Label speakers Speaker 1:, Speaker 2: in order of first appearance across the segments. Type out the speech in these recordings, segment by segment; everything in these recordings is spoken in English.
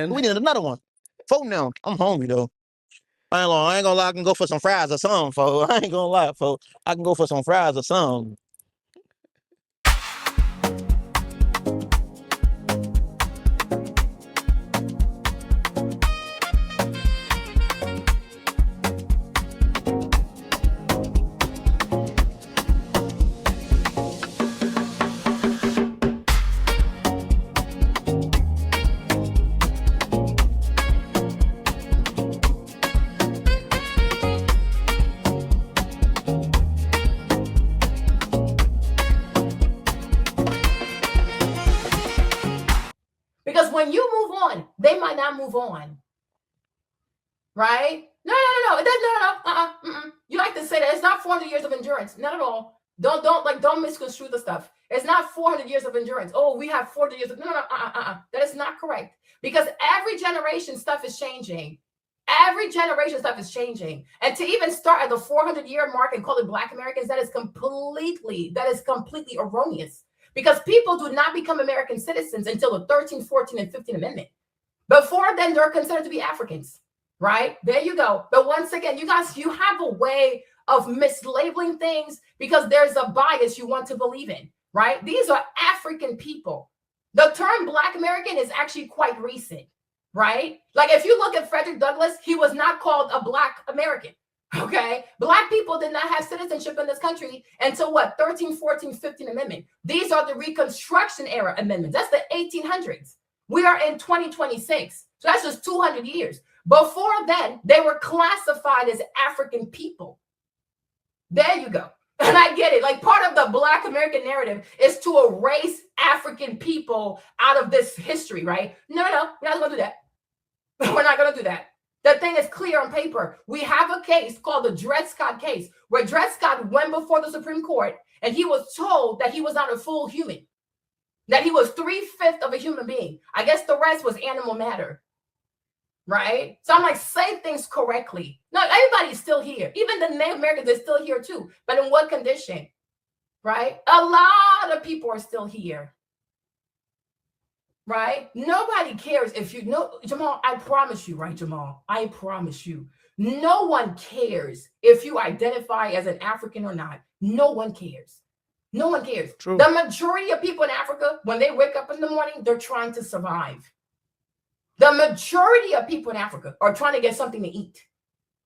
Speaker 1: We need another one. 4 now. I'm hungry though. I ain't gonna lie. I can go for some fries or something, folks. I ain't gonna lie, folks. I can go for some fries or something.
Speaker 2: Because when you move on, they might not move on. Right? No. You like to say that it's not 400 years of endurance. Not at all. Don't misconstrue the stuff. It's not 400 years of endurance. Oh, we have 40 years of That is not correct. Because every generation stuff is changing. Every generation stuff is changing. And to even start at the 400-year mark and call it Black Americans, that is completely erroneous. Because people do not become American citizens until the 13th, 14th, and 15th Amendment. Before then, they're considered to be Africans, right? There you go. But once again, you guys, you have a way of mislabeling things because there's a bias you want to believe in, right? These are African people. The term Black American is actually quite recent, right? Like if you look at Frederick Douglass, he was not called a Black American. Okay, Black people did not have citizenship in this country until what? 13th, 14th, 15th Amendment. These are the Reconstruction era amendments. That's the 1800s. We are in 2026. So that's just 200 years. Before then, they were classified as African people. There you go. And I get it. Like part of the Black American narrative is to erase African people out of this history, right? No, we're not going to do that. We're not going to do that. The thing is clear on paper. We have a case called the Dred Scott case, where Dred Scott went before the Supreme Court and he was told that he was not a full human, that he was 3/5 of a human being. I guess the rest was animal matter, right? So I'm like, say things correctly. No, everybody's still here. Even the Native Americans are still here too. But in what condition, right? A lot of people are still here. Right? Nobody cares if you know, Jamal, I promise you, right, Jamal? I promise you. No one cares if you identify as an African or not. No one cares. No one cares.
Speaker 3: True.
Speaker 2: The majority of people in Africa, when they wake up in the morning, they're trying to survive. The majority of people in Africa are trying to get something to eat.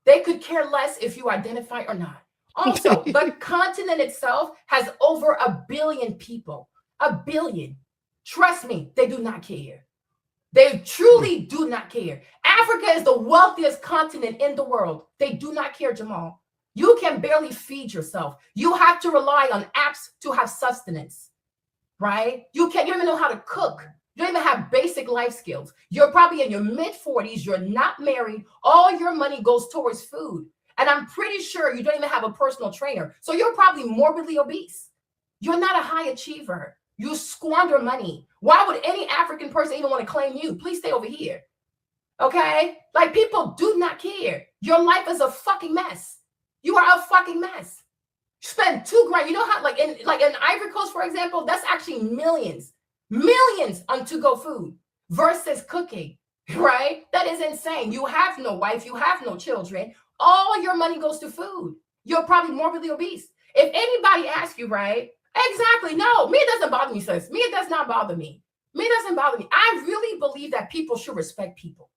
Speaker 2: They could care less if you identify or not. Also, the continent itself has over 1 billion people. 1 billion. Trust me, they do not care. They truly do not care. Africa is the wealthiest continent in the world. They do not care, Jamal. You can barely feed yourself. You have to rely on apps to have sustenance, right? You don't even know how to cook. You don't even have basic life skills. You're probably in your mid-40s. You're not married. All your money goes towards food. And I'm pretty sure you don't even have a personal trainer. So you're probably morbidly obese. You're not a high achiever. You squander money. Why would any African person even want to claim you? Please stay over here. Okay? Like people do not care. Your life is a fucking mess. You are a fucking mess. You spend $2,000. You know how like in Ivory Coast, for example, that's actually millions on to-go food versus cooking, right? That is insane. You have no wife, you have no children. All your money goes to food. You're probably morbidly obese. If anybody asks you, right? Exactly. No, me, it doesn't bother me, sis. Me, it does not bother me. Me, it doesn't bother me. I really believe that people should respect people.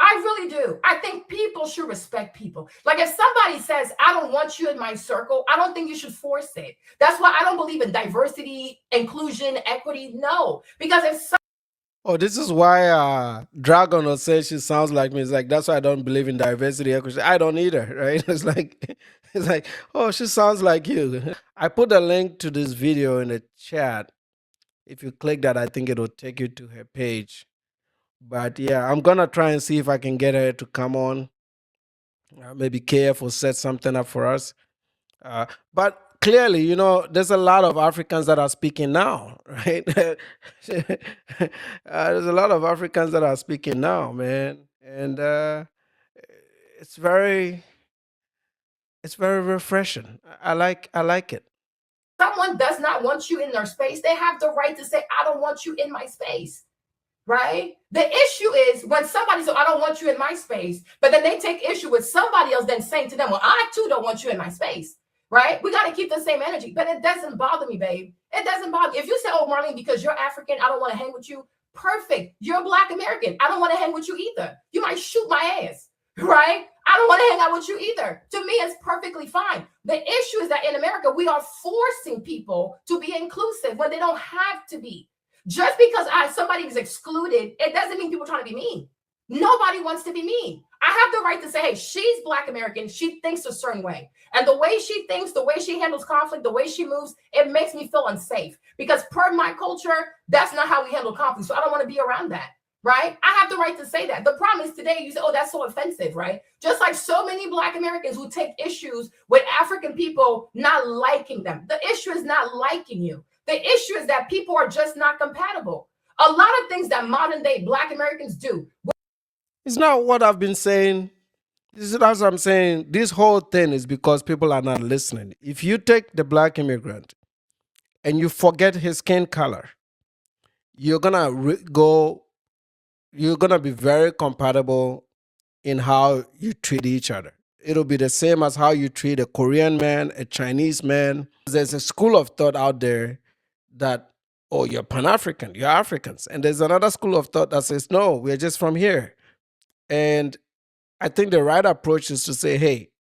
Speaker 2: I really do. I think people should respect people. Like if somebody says, I don't want you in my circle, I don't think you should force it. That's why I don't believe in diversity, inclusion, equity. No, because if
Speaker 3: Oh, this is why Dragon will say she sounds like me. It's like, that's why I don't believe in diversity, equity. I don't either, right? It's like, oh, she sounds like you. I put a link to this video in the chat. If you click that, I think it'll take you to her page. But yeah, I'm going to try and see if I can get her to come on. Maybe KF will set something up for us. But clearly, you know, there's a lot of Africans that are speaking now, right? There's a lot of Africans that are speaking now, man. And it's very refreshing. I like it.
Speaker 2: someone does not want you in their space, they have the right to say, I don't want you in my space. right? The issue is when somebody says, I don't want you in my space, but then they take issue with somebody else then saying to them, well, I too don't want you in my space, right? We got to keep the same energy, but it doesn't bother me, babe. It doesn't bother. If you say, oh, Marlene, because you're African, I don't want to hang with you. Perfect. You're Black American. I don't want to hang with you either. You might shoot my ass, right? I don't want to hang out with you either. To me, it's perfectly fine. The issue is that in America, we are forcing people to be inclusive when they don't have to be. Just because somebody is excluded, it doesn't mean people are trying to be mean. Nobody wants to be mean. I have the right to say, hey, she's Black American. She thinks a certain way. And the way she thinks, the way she handles conflict, the way she moves, it makes me feel unsafe. Because per my culture, that's not how we handle conflict. So I don't want to be around that. Right? I have the right to say that. The problem is today you say, oh, that's so offensive, right? Just like so many Black Americans who take issues with African people not liking them. The issue is not liking you. The issue is that people are just not compatible. A lot of things that modern day Black Americans do.
Speaker 3: It's not what I've been saying. This is what I'm saying. This whole thing is because people are not listening. If you take the Black immigrant and you forget his skin color, you're gonna be very compatible in how you treat each other. It'll be the same as how you treat a Korean man, a Chinese man. There's a school of thought out there that, oh, you're Pan-African, you're Africans. And there's another school of thought that says, no, we're just from here. And I think the right approach is to say, hey,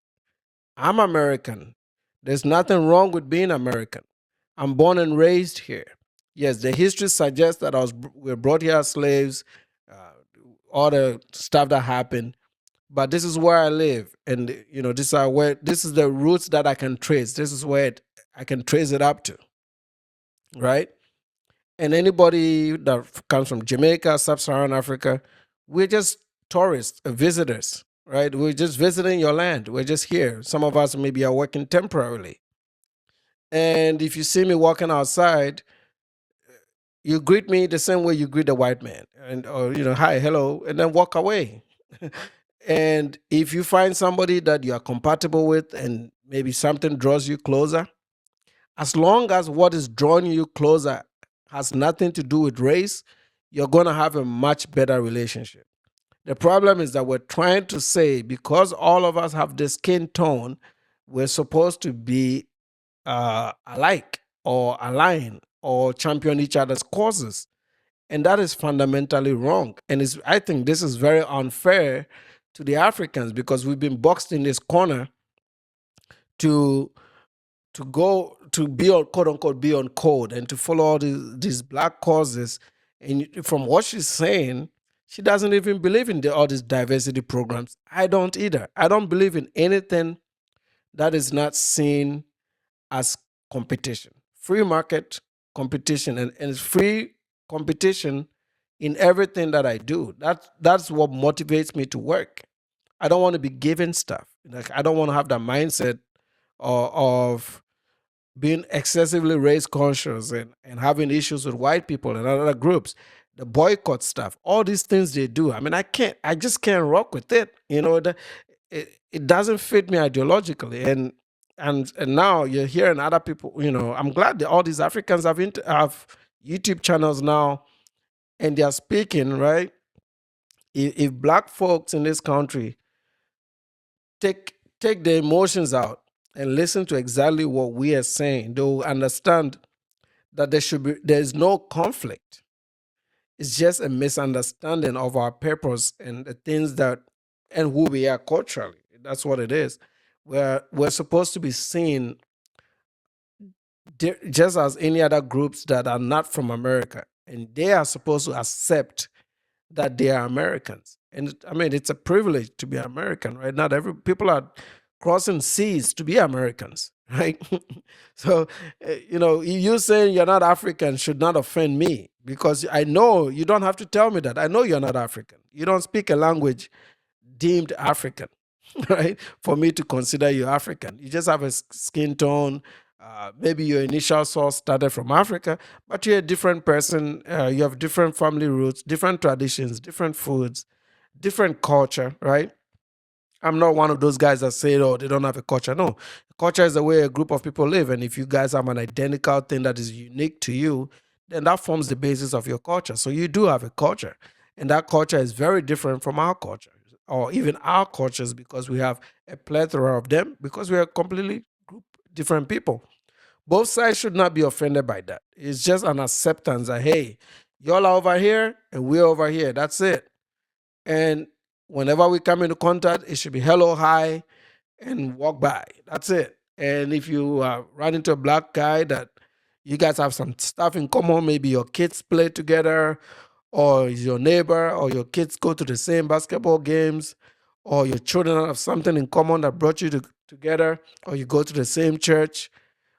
Speaker 3: I'm American. There's nothing wrong with being American. I'm born and raised here. Yes, the history suggests that we were brought here as slaves, all the stuff that happened. But this is where I live, and this is the roots that I can trace. This is where I can trace it up to, right? And anybody that comes from Jamaica, Sub-Saharan Africa, we're just tourists, visitors, right? We're just visiting your land. We're just here. Some of us maybe are working temporarily. And if you see me walking outside, you greet me the same way you greet a white man, or hi, hello, and then walk away. And if you find somebody that you are compatible with and maybe something draws you closer, as long as what is drawing you closer has nothing to do with race, you're going to have a much better relationship. The problem is that we're trying to say, because all of us have the skin tone, we're supposed to be alike or align or champion each other's causes. And that is fundamentally wrong. And I think this is very unfair to the Africans, because we've been boxed in this corner to go to be on, quote unquote, be on code and to follow all these black causes. And from what she's saying, she doesn't even believe in all these diversity programs. I don't either. I don't believe in anything that is not seen as competition. Free market competition, and it's free competition in everything that I do. That's what motivates me to work. I don't want to be given stuff. Like, I don't want to have that mindset of being excessively race conscious and having issues with white people and other groups. The boycott stuff, all these things they do. I mean, I just can't rock with it. It doesn't fit me ideologically. And now you're hearing other people, I'm glad that all these Africans have YouTube channels now, and they're speaking, right? If black folks in this country take the emotions out and listen to exactly what we are saying, they'll understand that there's no conflict. It's just a misunderstanding of our purpose and the things and who we are culturally. That's what it is. We're supposed to be seen just as any other groups that are not from America, and they are supposed to accept that they are Americans. And I mean, it's a privilege to be American, right? Not people are crossing seas to be Americans, right? So, you saying you're not African should not offend me, because I know you don't have to tell me that. I know you're not African. You don't speak a language deemed African, right? For me to consider you African. You just have a skin tone. Maybe your initial source started from Africa, but you're a different person. You have different family roots, different traditions, different foods, different culture, right? I'm not one of those guys that say, oh, they don't have a culture. No, culture is the way a group of people live. And if you guys have an identical thing that is unique to you, then that forms the basis of your culture. So you do have a culture, and that culture is very different from our culture, or even our cultures, because we have a plethora of them, because we are completely group different people. Both sides should not be offended by that. It's just an acceptance that, hey, y'all are over here and we're over here. That's it. And whenever we come into contact, it should be hello, hi, and walk by. That's it. And if you run into a black guy that you guys have some stuff in common, maybe your kids play together, or your neighbor, or your kids go to the same basketball games, or your children have something in common that brought you together, or you go to the same church,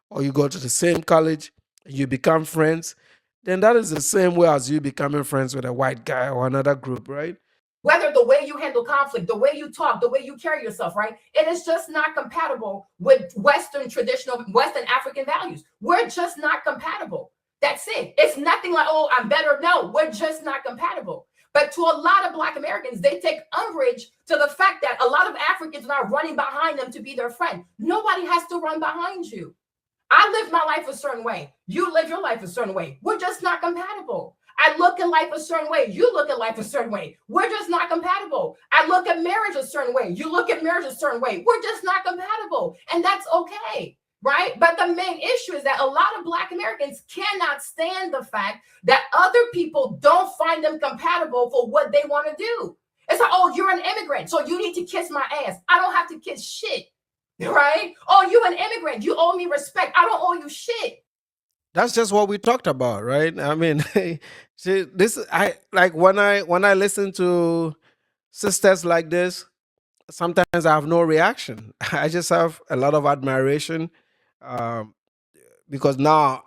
Speaker 3: or you go to the same college, and you become friends, then that is the same way as you becoming friends with a white guy or another group, right?
Speaker 2: Whether the way you handle conflict, the way you talk, the way you carry yourself, right? It is just not compatible with Western traditional, Western African values. We're just not compatible. That's it. It's nothing like, oh, I'm better. No, we're just not compatible. But to a lot of Black Americans, they take umbrage to the fact that a lot of Africans are running behind them to be their friend. Nobody has to run behind you. I live my life a certain way. You live your life a certain way. We're just not compatible. I look at life a certain way. You look at life a certain way. We're just not compatible. I look at marriage a certain way. You look at marriage a certain way. We're just not compatible. And that's okay, right? But the main issue is that a lot of Black Americans cannot stand the fact that other people don't find them compatible for what they want to do. It's like, oh, you're an immigrant, so you need to kiss my ass. I don't have to kiss shit, right? Oh, you an immigrant. You owe me respect. I don't owe you shit.
Speaker 3: That's just what we talked about, right? I mean, see, this I like when I listen to sisters like this, sometimes I have no reaction. I just have a lot of admiration, um, because now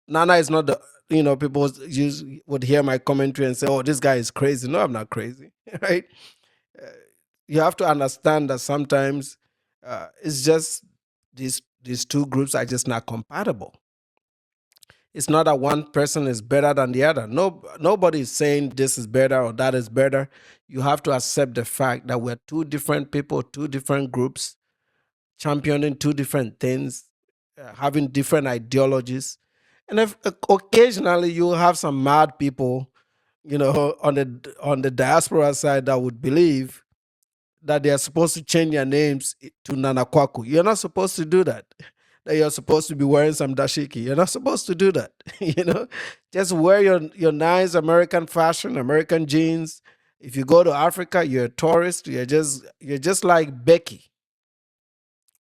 Speaker 3: Nana is not the, people would hear my commentary and say, "Oh, this guy is crazy." No, I'm not crazy, right? Uh, you have to understand that sometimes it's just these two groups are just not compatible. It's not that one person is better than the other. No, nobody is saying this is better or that is better. You have to accept the fact that we're two different people, two different groups, championing two different things, having different ideologies. And if occasionally you have some mad people, on the diaspora side that would believe that they are supposed to change their names to Nana Kwaku. You're not supposed to do that. That you're supposed to be wearing some dashiki. You're not supposed to do that. Just wear your nice American fashion, American jeans. If you go to Africa, you're a tourist. You're just like Becky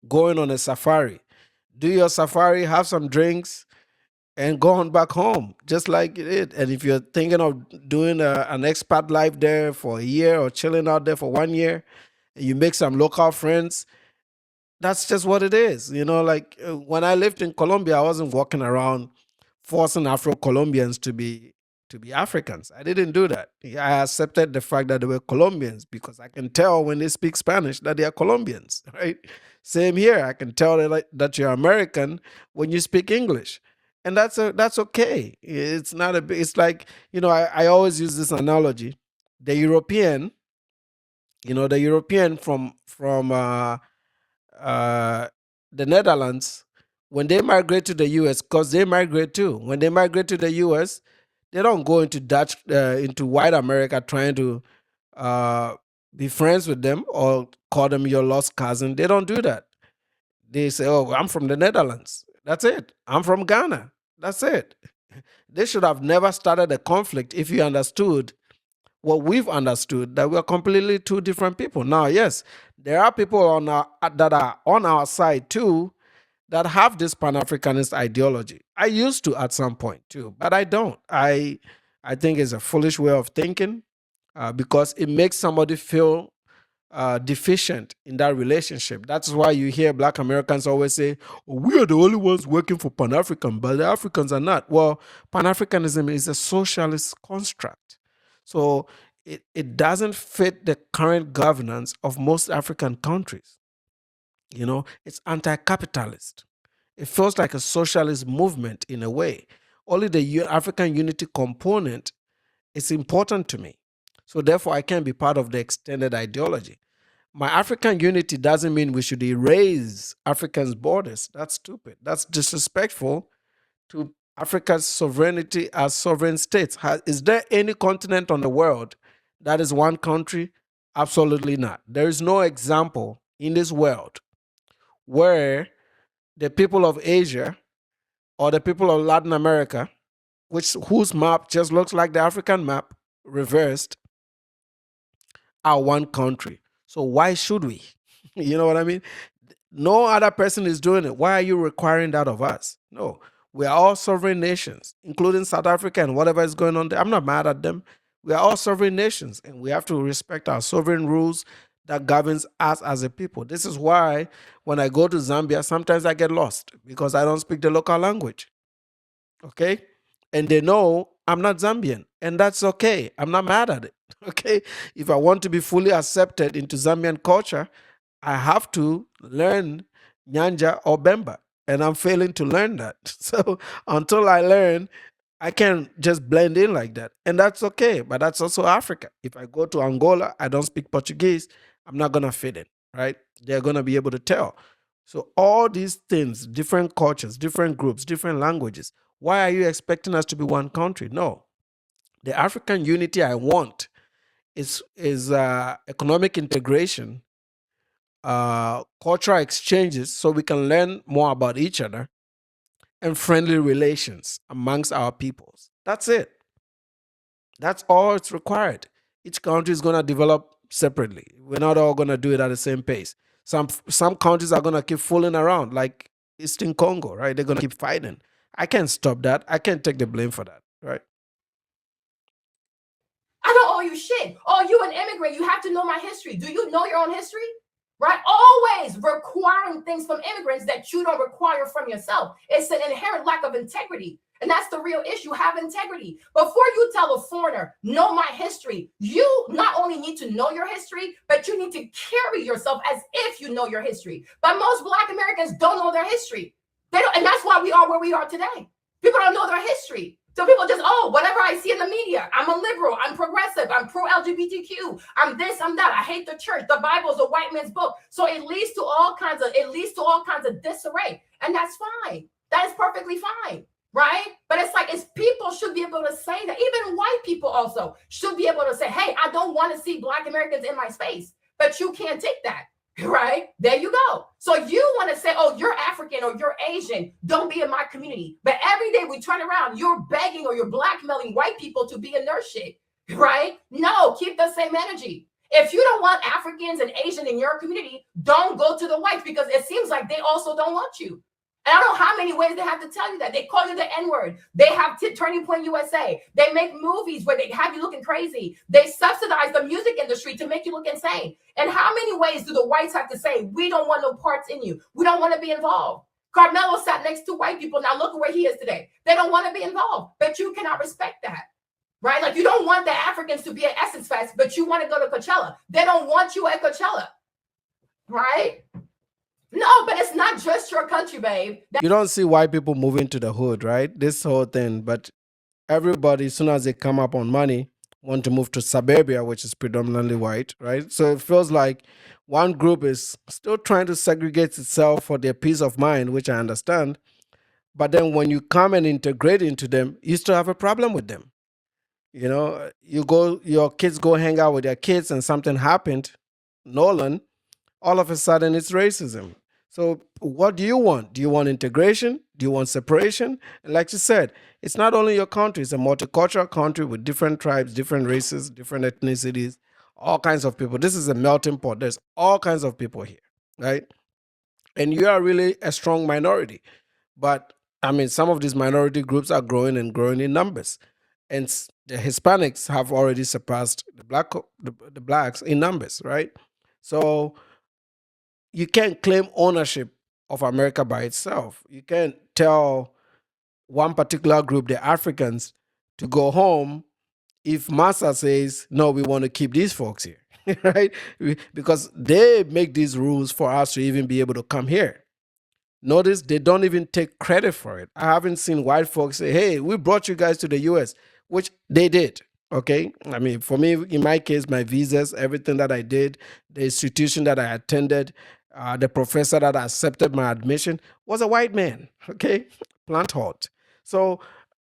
Speaker 3: going on a safari. Do your safari, have some drinks, and go on back home, just like it. And if you're thinking of doing an expat life there for a year or chilling out there for 1 year, and you make some local friends, that's just what it is. Like when I lived in Colombia, I wasn't walking around forcing Afro-Colombians to be Africans. I didn't do that. I accepted the fact that they were Colombians because I can tell when they speak Spanish that they are Colombians, right? Same here. I can tell that you're American when you speak English. And that's okay. It's not a big, it's like, I always use this analogy. The European, from the Netherlands, when they migrate to the US, because they migrate too. When they migrate to the US, they don't go into white America trying to be friends with them or call them your lost cousin. They don't do that. They say, "Oh, I'm from the Netherlands." That's it. I'm from Ghana. That's it. They should have never started a conflict if you understood what we've understood, that we're completely two different people. Now, yes, there are people that are on our side too that have this Pan-Africanist ideology. I used to at some point too, but I don't. I think it's a foolish way of thinking because it makes somebody feel deficient in that relationship. That's why you hear Black Americans always say, "Oh, we are the only ones working for Pan-African, but the Africans are not." Well, Pan-Africanism is a socialist construct. So it doesn't fit the current governance of most African countries. It's anti-capitalist. It feels like a socialist movement in a way. Only the African unity component is important to me. So therefore, I can't be part of the extended ideology. My African unity doesn't mean we should erase Africans' borders. That's stupid. That's disrespectful to Africa's sovereignty as sovereign states. Is there any continent on the world that is one country? Absolutely not. There is no example in this world where the people of Asia or the people of Latin America, whose map just looks like the African map reversed, are one country. So why should we? You know what I mean? No other person is doing it. Why are you requiring that of us? No. We are all sovereign nations, including South Africa and whatever is going on there. I'm not mad at them. We are all sovereign nations, and we have to respect our sovereign rules that governs us as a people. This is why when I go to Zambia, sometimes I get lost because I don't speak the local language. Okay? And they know I'm not Zambian, and that's okay. I'm not mad at it. Okay? If I want to be fully accepted into Zambian culture, I have to learn Nyanja or Bemba, and I'm failing to learn that. So until I learn, I can't just blend in like that. And that's okay, but that's also Africa. If I go to Angola, I don't speak Portuguese, I'm not going to fit in, right? They're going to be able to tell. So all these things, different cultures, different groups, different languages, why are you expecting us to be one country? No. The African unity I want is economic integration, cultural exchanges so we can learn more about each other, and friendly relations amongst our peoples. That's it. That's all it's required. Each country is going to develop separately. We're not all going to do it at the same pace. Some countries are going to keep fooling around, like Eastern Congo, right? They're going to keep fighting. I can't stop that. I can't take the blame for that, right?
Speaker 2: I don't owe you shit. Oh, you an immigrant. You have to know my history. Do you know your own history? Right? Always requiring things from immigrants that you don't require from yourself. It's an inherent lack of integrity. And that's the real issue. Have integrity. Before you tell a foreigner, know my history, you not only need to know your history, but you need to carry yourself as if you know your history. But most Black Americans don't know their history. They don't, and that's why we are where we are today. People don't know their history. So people just, oh, whatever I see in the media, I'm a liberal, I'm progressive, I'm pro-LGBTQ, I'm this, I'm that. I hate the church. The Bible is a white man's book. So it leads to all kinds of disarray. And that's fine. That is perfectly fine. Right? But it's like people should be able to say that. Even white people also should be able to say, hey, I don't want to see Black Americans in my space. But you can't take that. Right? There you go. So you want to say, oh, you're African or you're Asian. Don't be in my community. But every day we turn around, you're begging or you're blackmailing white people to be in their shit. Right? No, keep the same energy. If you don't want Africans and Asian in your community, don't go to the whites because it seems like they also don't want you. And I don't know how many ways they have to tell you that. They call you the N-word. They have Turning Point USA. They make movies where they have you looking crazy. They subsidize the music industry to make you look insane. And how many ways do the whites have to say, we don't want no parts in you. We don't want to be involved. Carmelo sat next to white people. Now look at where he is today. They don't want to be involved, but you cannot respect that. Right? Like you don't want the Africans to be at Essence Fest, but you want to go to Coachella. They don't want you at Coachella. Right? No, but it's not just your country, babe.
Speaker 3: You don't see white people moving to the hood, right? This whole thing. But everybody, as soon as they come up on money, want to move to suburbia, which is predominantly white, right? So it feels like one group is still trying to segregate itself for their peace of mind, which I understand. But then when you come and integrate into them, you still have a problem with them. You know, your kids go hang out with their kids and something happened, Nolan, all of a sudden it's racism. So what do you want? Do you want integration? Do you want separation? And like you said, it's not only your country, it's a multicultural country with different tribes, different races, different ethnicities, all kinds of people. This is a melting pot. There's all kinds of people here, right? And you are really a strong minority. But I mean, some of these minority groups are growing and growing in numbers. And the Hispanics have already surpassed the blacks in numbers, right? So you can't claim ownership of America by itself. You can't tell one particular group, the Africans, to go home if Massa says, no, we want to keep these folks here, right? Because they make these rules for us to even be able to come here. Notice they don't even take credit for it. I haven't seen white folks say, hey, we brought you guys to the US, which they did. Okay. I mean, for me, in my case, my visas, everything that I did, the institution that I attended, the professor that accepted my admission was a white man. Okay. Plant Halt. So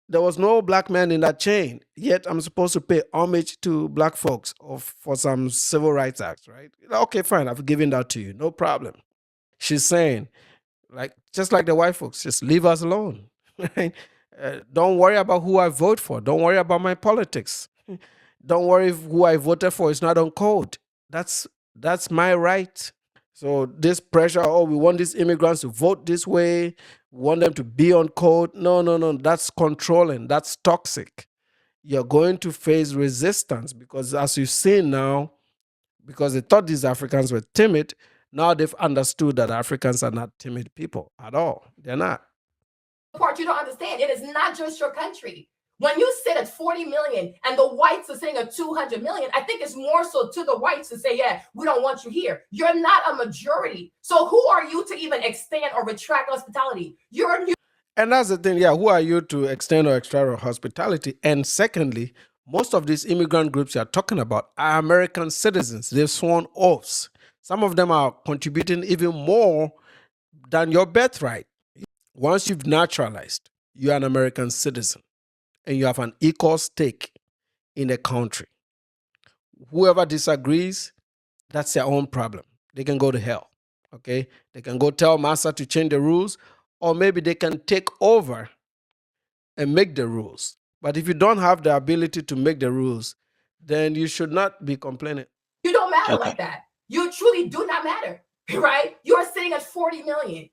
Speaker 3: there was no black man in that chain, yet I'm supposed to pay homage to black folks for some civil rights acts, right? Okay, fine, I've given that to you, no problem. She's saying, like, just like the white folks, just leave us alone. Right? Don't worry about who I vote for. Don't worry about my politics. Don't worry if who I voted for is not on code. That's my right. So this pressure, oh, we want these immigrants to vote this way, we want them to be on code. No. That's controlling. That's toxic. You're going to face resistance because, as you've seen now, because they thought these Africans were timid, now they've understood that Africans are not timid people at all. They're not.
Speaker 2: Part you don't understand. It is not just your country. When you sit at 40 million and the whites are sitting at 200 million, I think it's more so to the whites to say, yeah, we don't want you here. You're not a majority. So who are you to even extend or retract hospitality? You're new.
Speaker 3: And that's the thing, yeah, who are you to extend or extract hospitality? And secondly, most of these immigrant groups you're talking about are American citizens. They've sworn oaths. Some of them are contributing even more than your birthright. Once you've naturalized, you're an American citizen and you have an equal stake in a country. Whoever disagrees, that's their own problem. They can go to hell, okay? They can go tell Massa to change the rules, or maybe they can take over and make the rules. But if you don't have the ability to make the rules, then you should not be complaining.
Speaker 2: You don't matter like that. You truly do not matter, right? You're sitting at 40 million.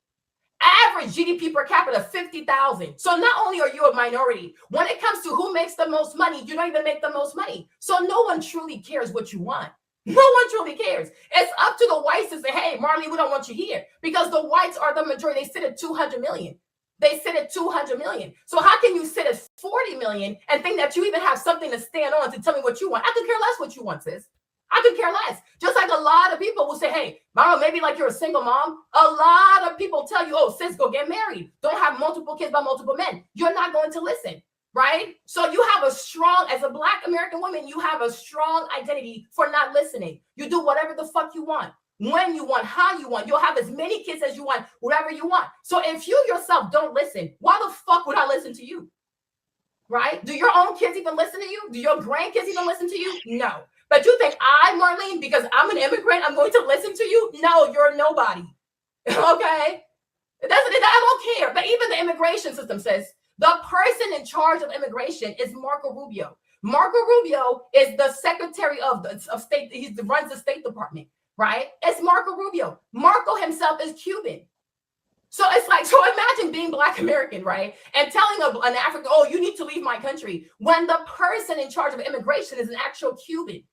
Speaker 2: Average GDP per capita, 50,000. So not only are you a minority, when it comes to who makes the most money, you don't even make the most money. So no one truly cares what you want. No one truly cares. It's up to the whites to say, hey, Marlene, we don't want you here. Because the whites are the majority. They sit at 200 million. They sit at 200 million. So how can you sit at 40 million and think that you even have something to stand on to tell me what you want? I could care less what you want, sis. I could care less. Just like a lot of people will say, hey, Mama, maybe like you're a single mom. A lot of people tell you, oh, sis, go get married. Don't have multiple kids by multiple men. You're not going to listen, right? So you have a strong, as a Black American woman, you have a strong identity for not listening. You do whatever the fuck you want, when you want, how you want. You'll have as many kids as you want, whatever you want. So if you yourself don't listen, why the fuck would I listen to you? Right? Do your own kids even listen to you? Do your grandkids even listen to you? No. But you think Marlene, because I'm an immigrant, I'm going to listen to you? No, you're nobody. Okay? I don't care. But even the immigration system says the person in charge of immigration is Marco Rubio. Marco Rubio is the secretary of state. He runs the State Department, right? It's Marco Rubio. Marco himself is Cuban. So it's like, so imagine being Black American, right? And telling an African, oh, you need to leave my country, when the person in charge of immigration is an actual Cuban.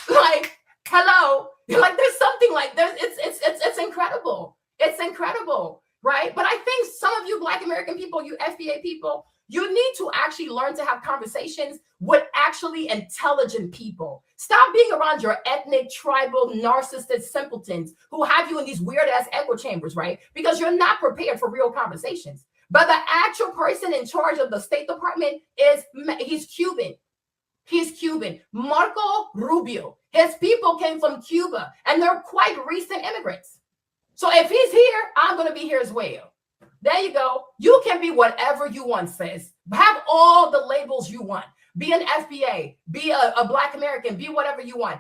Speaker 2: Like, hello, like there's something like there's it's incredible. It's incredible, right? But I think some of you Black American people, you FBA people, you need to actually learn to have conversations with actually intelligent people. Stop being around your ethnic, tribal, narcissistic simpletons who have you in these weird ass echo chambers, right? Because you're not prepared for real conversations. But the actual person in charge of the State Department he's Cuban. He's Cuban. Marco Rubio. His people came from Cuba, and they're quite recent immigrants. So if he's here, I'm going to be here as well. There you go. You can be whatever you want, sis. Have all the labels you want. Be an FBA. Be a Black American. Be whatever you want.